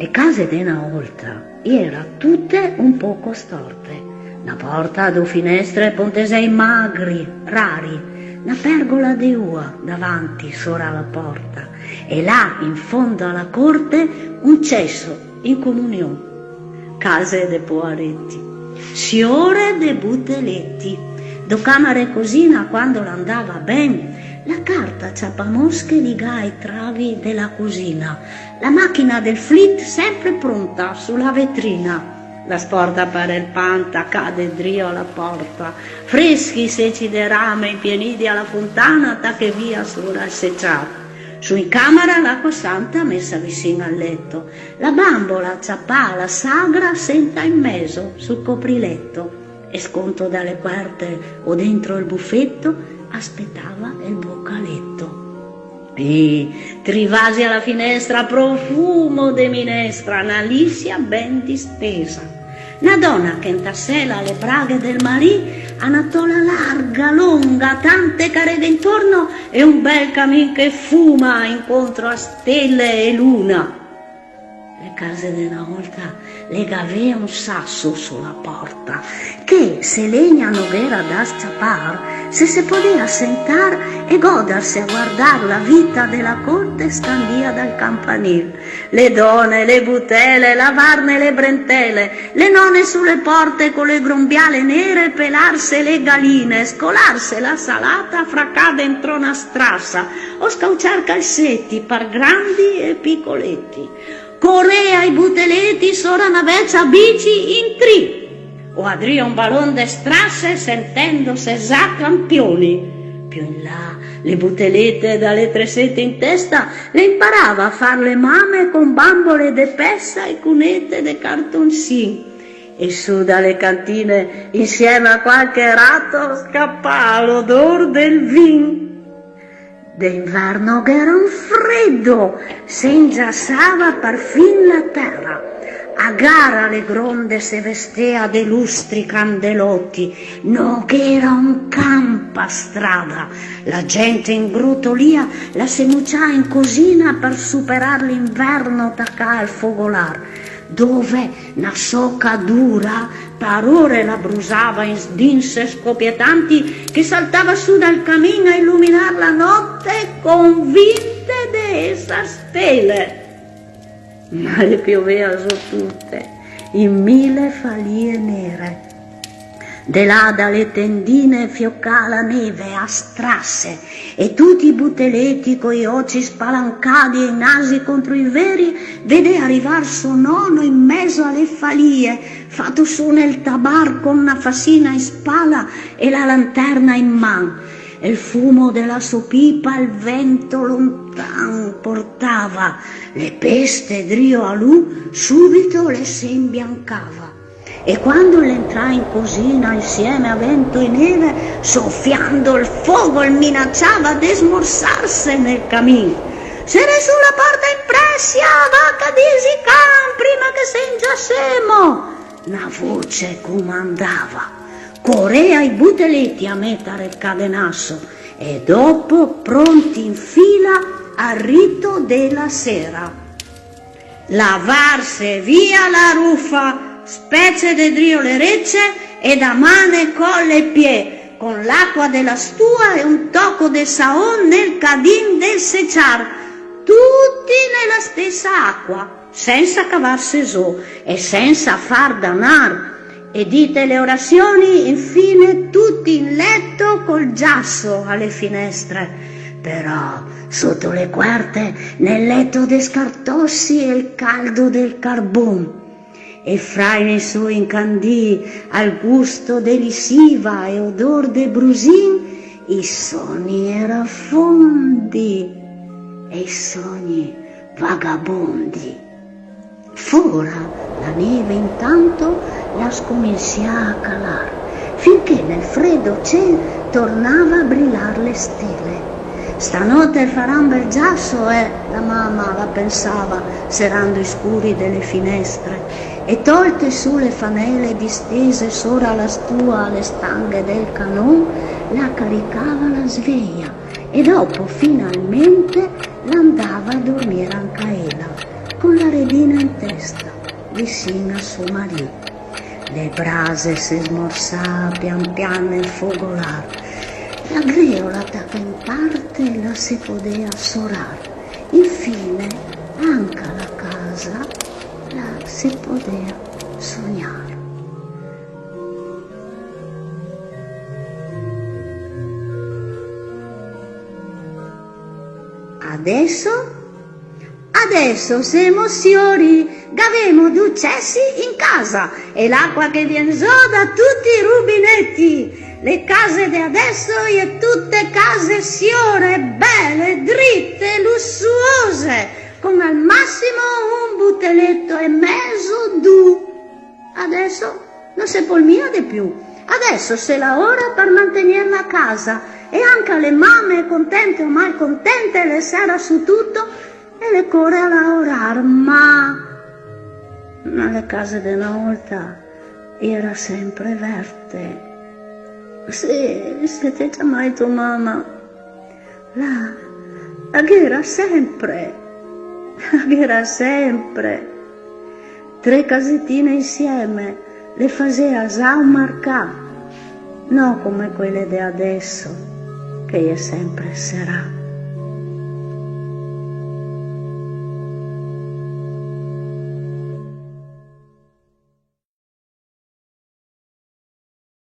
Le case de una volta era tutte un poco storte. Una porta, due finestre, pontesei magri, rari, una pergola di ua davanti sopra la porta e là in fondo alla corte un cesso in comunione. Case de poaretti, signore de buteletti, do camere cosina quando l'andava ben, la carta ciappamosche liga ai travi della cucina, la macchina del flit sempre pronta sulla vetrina. La sporta per il panta cade drio alla porta, freschi seci de rame impieniti alla fontana, tacche via sopra il secciato. Su in camera l'acqua santa messa vicino al letto, la bambola ciappà la sagra senta in mezzo sul copriletto e sconto dalle querte o dentro il buffetto aspettava il boccaletto. E trivasi alla finestra profumo de minestra, una liscia ben distesa. Una donna che intassela le braghe del marì, una tola larga, lunga, tante carede intorno e un bel camin che fuma incontro a stelle e luna. Le case di una volta le gavea un sasso sulla porta, che se legna non era da scappar, se poteva sentar e godersi a guardar la vita della corte scandia dal campanile. Le donne, le butele, lavarne le brentele, le nonne sulle porte con le grombiale nere, pelarse le galline, scolarse la salata fra ca dentro una strassa, o scauciar calzetti par grandi e piccoletti. Corea i buteletti sora una vecchia bici in tri, o adria un ballon de strasse sentendosi già campioni. Più in là le butelette dalle tresette in testa le imparava a far le mamme con bambole de pessa e cunette de cartoncini. E su dalle cantine insieme a qualche ratto scappava l'odor del vin. D'inverno era un freddo, si ingiassava perfin la terra. A gara le gronde se vestea de lustri candelotti, no che era un campo a strada. La gente ingrutolia la senuccia in cosina per superar l'inverno tacca al fogolar, dove una soca dura per ore la brusava in sdinse scoppietanti che saltava su dal camino a illuminar la notte convinte de essa stelle. Ma le pioveva su tutte, in mille falie nere. De là dalle tendine fiocca la neve a strasse e tutti i buteletti coi occhi spalancati e i nasi contro i veri vede arrivar suo nonno in mezzo alle falie, fatto su nel tabar con una fassina in spalla e la lanterna in man. E il fumo della sua pipa il vento lontan portava, le peste drio a lui subito le si imbiancava. E quando l'entrai in cosina insieme a vento e neve, soffiando il fuoco il minacciava di smorzarsi nel camino. «Sere sulla porta impressia, vacca disi can, prima che se ingiassemo!» Una voce comandava. Corea i buteletti a mettere il cadenasso e dopo pronti in fila al rito della sera. Lavarse via la ruffa, spezze de drio le recce e da mane colle e pie, con l'acqua della stua e un tocco de saon nel cadin del secciar, tutti nella stessa acqua, senza cavarse su e senza far danar. E dite le orazioni, infine tutti in letto col giasso alle finestre. Però sotto le querte nel letto de scartossi e il caldo del carbon. E fra i suoi incandì al gusto delisiva e odor de brusin, i sogni era fondi e i sogni vagabondi. Fora la neve intanto la scomincia a calar, finché nel freddo cielo tornava a brillar le stelle. Stanotte farà un bel giasso, la mamma la pensava, serrando i scuri delle finestre, e tolte su le fanele distese sopra la stua alle stanghe del canon, la caricava la sveglia, e dopo finalmente l'andava a dormire anche ella. con la redina in testa, vicino a suo marito. Le brase si smorzà pian piano il fogolar, la griola tacca in parte e la si podea sorar. Infine, anche la casa la si podea sognare. Adesso siamo signori, gavemo di uccessi in casa e l'acqua che viene giù da tutti i rubinetti. Le case di adesso e tutte case signore, belle, dritte, lussuose, con al massimo un butteletto e mezzo d'u. Adesso non si polmia di più. Adesso se la ora per mantenere la casa e anche le mamme contente o malcontente le sera su tutto e le corre a lavorare, ma nelle case di una volta era sempre verde. Sì, se ti ha mai tua mamma, la era sempre, tre casettine insieme, le faceva già un marcà, non come quelle di adesso, che è sempre serà.